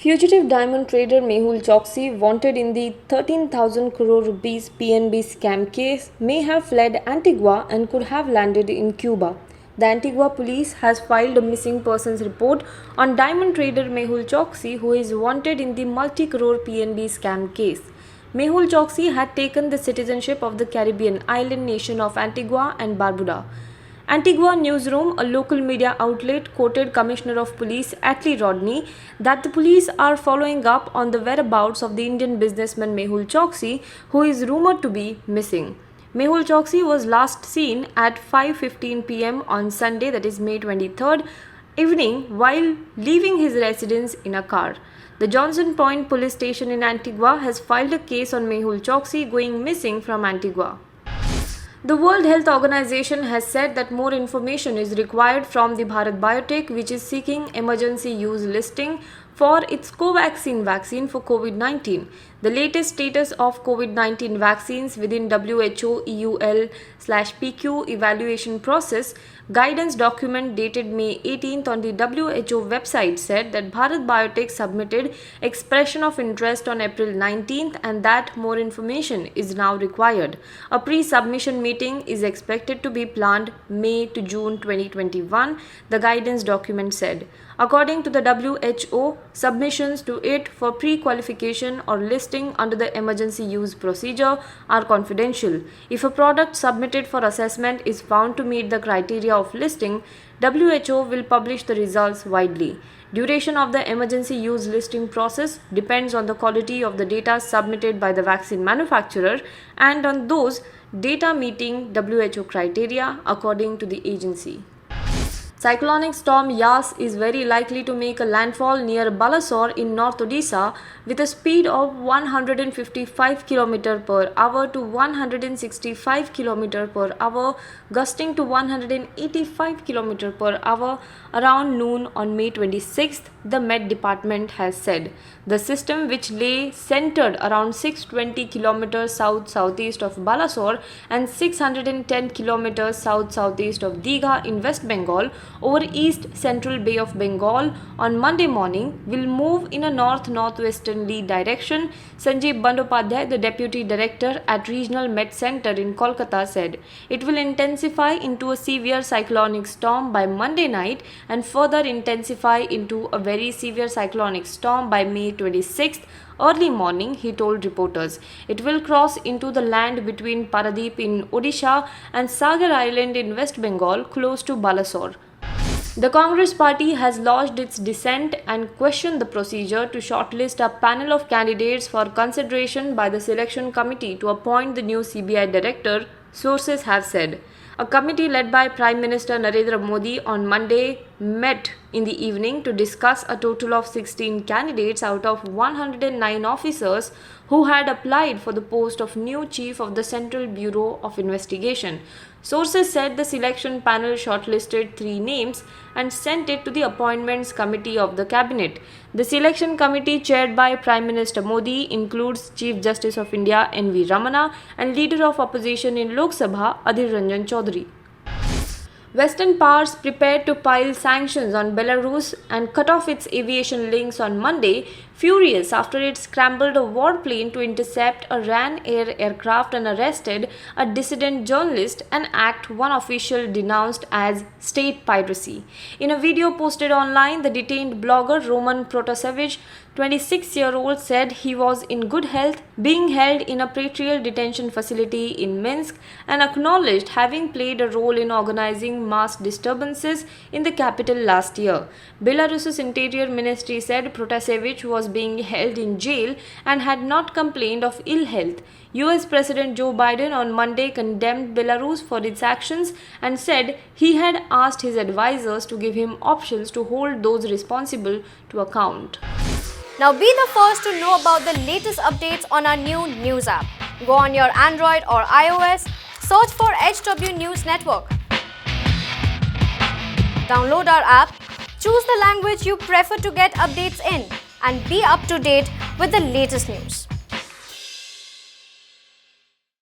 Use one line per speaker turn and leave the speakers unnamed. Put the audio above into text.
Fugitive diamond trader Mehul Choksi, wanted in the 13,000 crore rupees PNB scam case, may have fled Antigua and could have landed in Cuba. The Antigua police has filed a missing persons report on diamond trader Mehul Choksi, who is wanted in the multi-crore PNB scam case. Mehul Choksi had taken the citizenship of the Caribbean island nation of Antigua and Barbuda. Antigua Newsroom, a local media outlet, quoted Commissioner of Police Atlee Rodney that the police are following up on the whereabouts of the Indian businessman Mehul Choksi, who is rumored to be missing. Mehul Choksi was last seen at 5:15 p.m. on Sunday, that is May 23rd, evening while leaving his residence in a car. The Johnson Point police station in Antigua has filed a case on Mehul Choksi going missing from Antigua. The World Health Organization has said that more information is required from the Bharat Biotech, which is seeking emergency use listing for its Covaxin vaccine for COVID-19. The latest status of COVID-19 vaccines within WHO EUL/PQ evaluation process guidance document dated May 18th on the WHO website said that Bharat Biotech submitted expression of interest on April 19th and that more information is now required. A pre-submission meeting is expected to be planned May to June 2021, the guidance document said. According to the WHO, submissions to it for pre-qualification or listing under the emergency use procedure are confidential. If a product submitted for assessment is found to meet the criteria of listing, WHO will publish the results widely. Duration of the emergency use listing process depends on the quality of the data submitted by the vaccine manufacturer and on those data meeting WHO criteria, according to the agency. Cyclonic storm Yas is very likely to make a landfall near Balasore in North Odisha with a speed of 155 km per hour to 165 km per hour, gusting to 185 km per hour around noon on May 26th, the Met Department has said. The system, which lay centered around 620 km south-southeast of Balasore and 610 km south-southeast of Digha in West Bengal, over East Central Bay of Bengal on Monday morning, will move in a north-northwesterly direction, Sanjeev Bandopadhyay, the Deputy Director at Regional Met Center in Kolkata, said. It will intensify into a severe cyclonic storm by Monday night and further intensify into a very severe cyclonic storm by May 26th early morning, he told reporters. It will cross into the land between Paradeep in Odisha and Sagar Island in West Bengal, close to Balasore. The Congress party has lodged its dissent and questioned the procedure to shortlist a panel of candidates for consideration by the selection committee to appoint the new CBI director, sources have said. A committee led by Prime Minister Narendra Modi on Monday met in the evening to discuss a total of 16 candidates out of 109 officers who had applied for the post of new chief of the Central Bureau of Investigation. Sources said the selection panel shortlisted 3 names and sent it to the Appointments Committee of the Cabinet. The selection committee, chaired by Prime Minister Modi, includes Chief Justice of India N.V. Ramana and Leader of Opposition in Lok Sabha Adhir Ranjan Chaudhary. Western powers prepared to pile sanctions on Belarus and cut off its aviation links on Monday, furious after it scrambled a warplane to intercept a RAN-Air aircraft and arrested a dissident journalist, an act one official denounced as state piracy. In a video posted online, the detained blogger Roman Protasevich, 26-year-old, said he was in good health, being held in a pretrial detention facility in Minsk, and acknowledged having played a role in organizing mass disturbances in the capital last year. Belarus's Interior Ministry said Protasevich was being held in jail and had not complained of ill health. US President Joe Biden on Monday condemned Belarus for its actions and said he had asked his advisors to give him options to hold those responsible to account.
Now be the first to know about the latest updates on our new news app. Go on your Android or iOS, search for HW News Network. Download our app, choose the language you prefer to get updates in, and be up to date with the latest news.